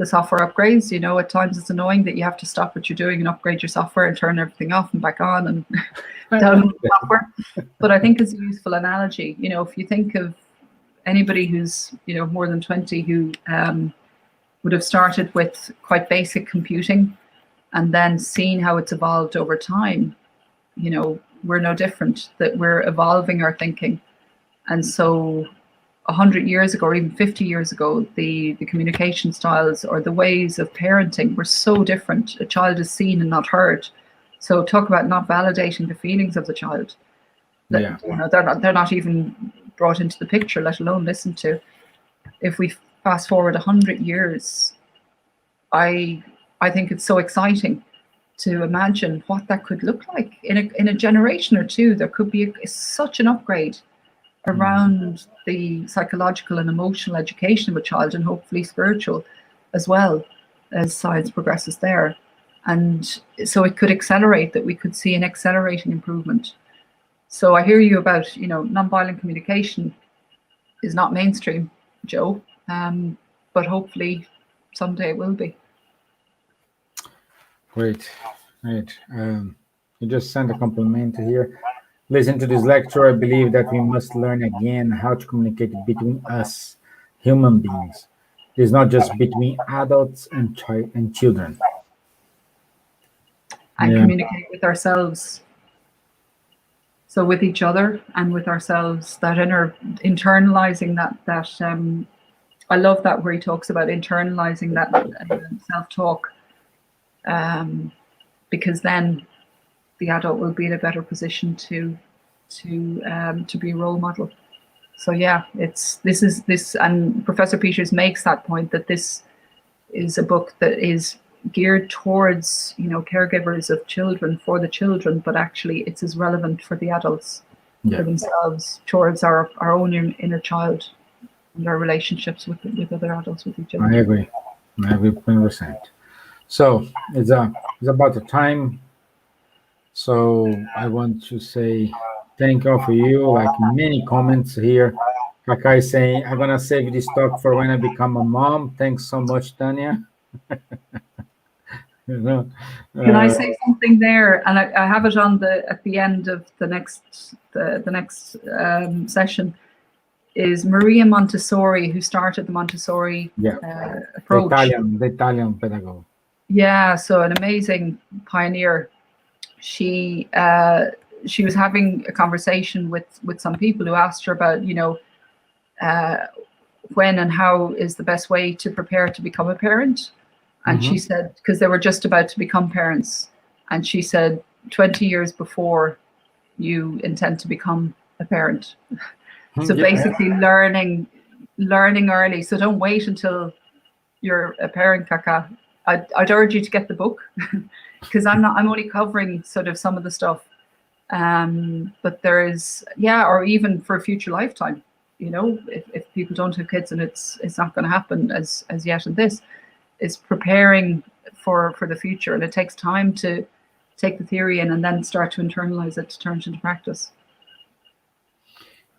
software upgrades. You know, at times it's annoying that you have to stop what you're doing and upgrade your software and turn everything off and back on and download the software. But I think it's a useful analogy. You know, if you think of anybody who's, you know, more than 20 who would have started with quite basic computing and then seen how it's evolved over time, you know, we're no different, that we're evolving our thinking. And so 100 years ago, or even 50 years ago, the communication styles or the ways of parenting were so different. A child is seen and not heard. So talk about not validating the feelings of the child. That, Yeah. you know, they're not even brought into the picture, let alone listened to. If we fast forward 100 years, I think it's so exciting to imagine what that could look like in a generation or two. There could be such an upgrade around the psychological and emotional education of a child, and hopefully spiritual as well, as science progresses there. And so it could accelerate, that we could see an accelerating improvement. So I hear you about, you know, nonviolent communication is not mainstream, Joe, but hopefully someday it will be. Great. You just sent a compliment here. Listen to this lecture. I believe that we must learn again how to communicate between us, human beings. It is not just between adults and children. And communicate with ourselves. So with each other and with ourselves, that internalizing that I love that where he talks about internalizing that self-talk, because then the adult will be in a better position to to be a role model. So yeah, this, and Professor Peters makes that point that this is a book that is geared towards, you know, caregivers of children, for the children, but actually it's as relevant for the adults, for themselves, towards our own inner child and our relationships with other adults, with each other. I agree 100%. So it's about the time. So I want to say thank you for you. Like many comments here. Kakai saying, I'm gonna save this talk for when I become a mom. Thanks so much, Tanya. You know, Can I say something there? And I have it on at the end of the next session. Is Maria Montessori, who started the Montessori approach. The Italian pedagogue. Yeah, so an amazing pioneer. She was having a conversation with some people who asked her about, you know, when and how is the best way to prepare to become a parent. And she said, because they were just about to become parents, and she said, 20 years before you intend to become a parent. So basically learning early. So don't wait until you're a parent, Kaka. I'd urge you to get the book, because I'm only covering sort of some of the stuff. But there is, or even for a future lifetime, you know, if people don't have kids, and it's not going to happen as yet. And this is preparing for the future, and it takes time to take the theory in and then start to internalize it to turn it into practice.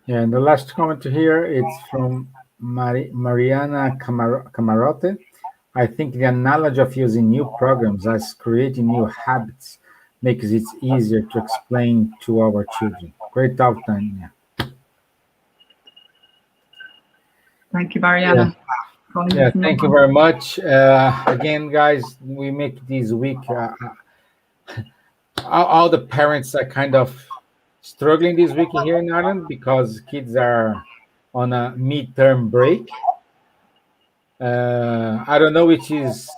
Yeah, and the last comment here, it's from Mariana Camarote. I think the knowledge of using new programs as creating new habits makes it easier to explain to our children. Great talk, Tanya. Thank you, Mariana. Yeah, thank you very much. Again, guys, we make this week, all the parents are kind of struggling this week here in Ireland because kids are on a midterm break. I don't know which is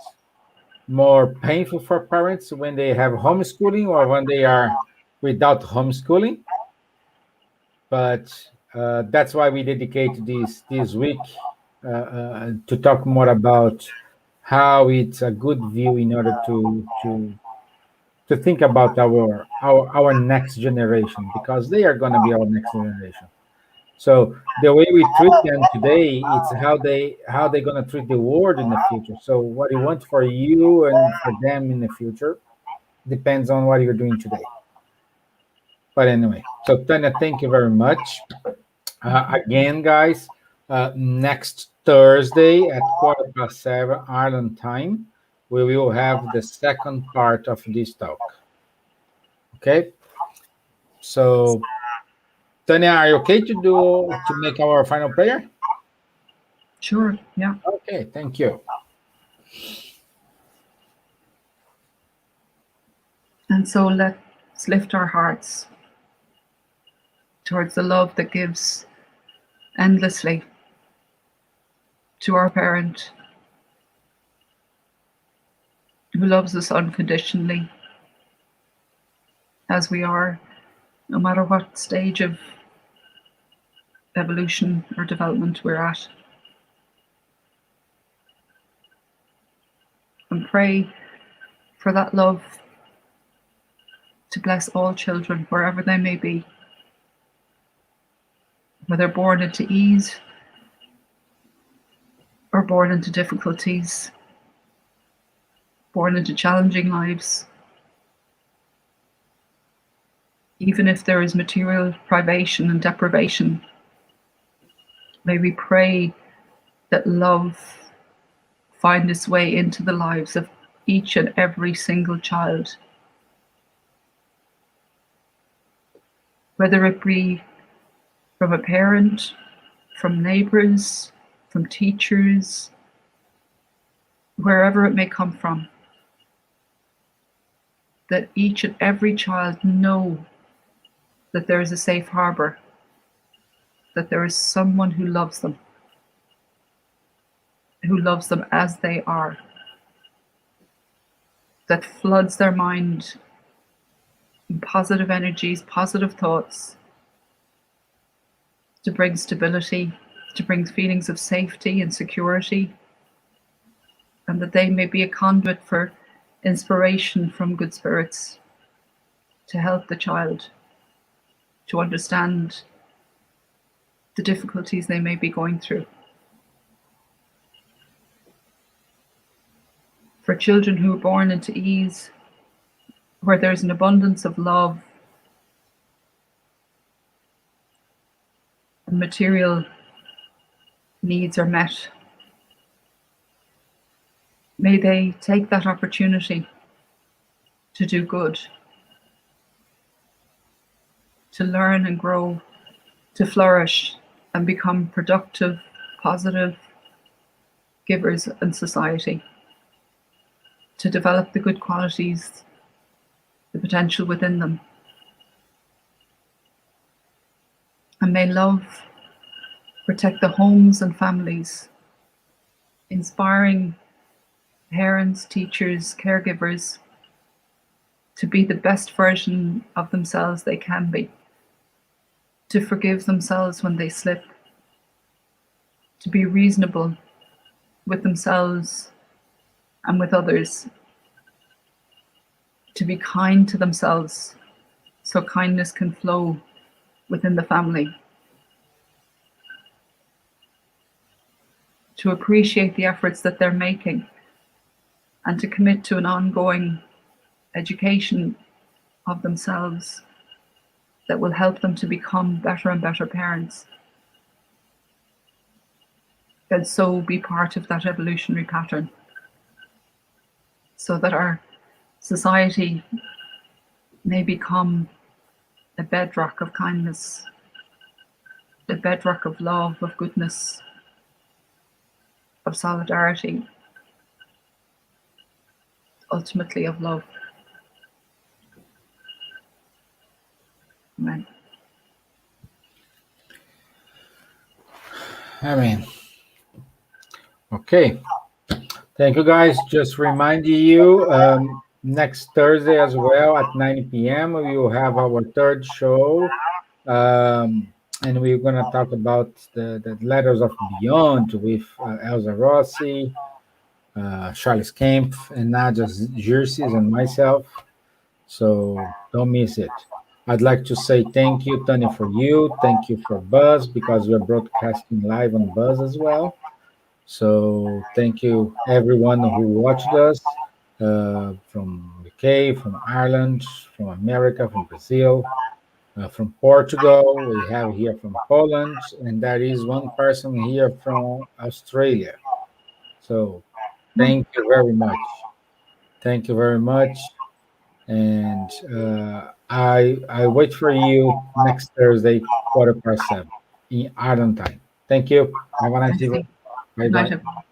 more painful for parents, when they have homeschooling or when they are without homeschooling. But that's why we dedicate this week to talk more about how it's a good view in order to think about our next generation, because they are going to be our next generation. So the way we treat them today, it's how they're going to treat the world in the future. So what you want for you and for them in the future depends on what you're doing today. But anyway, so Tanya, thank you very much. Again, guys, next Thursday at 7:15 Ireland time, we will have the second part of this talk. Okay? So, Tanya, are you okay to make our final prayer? Sure, yeah. Okay, thank you. And so let's lift our hearts towards the love that gives endlessly to our parent, who loves us unconditionally as we are, no matter what stage of evolution or development we're at. And pray for that love to bless all children, wherever they may be, whether born into ease or born into difficulties, born into challenging lives. Even if there is material privation and deprivation, may we pray that love find its way into the lives of each and every single child, whether it be from a parent, from neighbors, from teachers, wherever it may come from, that each and every child know that there is a safe harbor, that there is someone who loves them as they are, that floods their mind in positive energies, positive thoughts, to bring stability, to bring feelings of safety and security, and that they may be a conduit for inspiration from good spirits to help the child to understand the difficulties they may be going through. For children who are born into ease, where there's an abundance of love and material needs are met, may they take that opportunity to do good, to learn and grow, to flourish and become productive, positive givers in society, to develop the good qualities, the potential within them. And may love protect the homes and families, inspiring parents, teachers, caregivers to be the best version of themselves they can be, to forgive themselves when they slip, to be reasonable with themselves and with others, to be kind to themselves so kindness can flow within the family, to appreciate the efforts that they're making and to commit to an ongoing education of themselves that will help them to become better and better parents, and so be part of that evolutionary pattern, so that our society may become a bedrock of kindness, a bedrock of love, of goodness, of solidarity, ultimately of love. Amen. Amen. Okay. Thank you, guys. Just reminding you, next Thursday as well at 9 p.m. we will have our third show, and we're going to talk about the Letters of Beyond with Elsa Rossi, Charles Kemp, and Nadia Jerseys and myself. So don't miss it. I'd like to say thank you, Tanya, for you. Thank you for BUSS, because we're broadcasting live on BUSS as well. So thank you, everyone who watched us from UK, from Ireland, from America, from Brazil, from Portugal. We have here from Poland, and there is one person here from Australia. So thank you very much. Thank you very much. And I wait for you next Thursday, 7:15 in Ireland time. Thank you. Have a nice evening. Bye Good night, bye. everyone.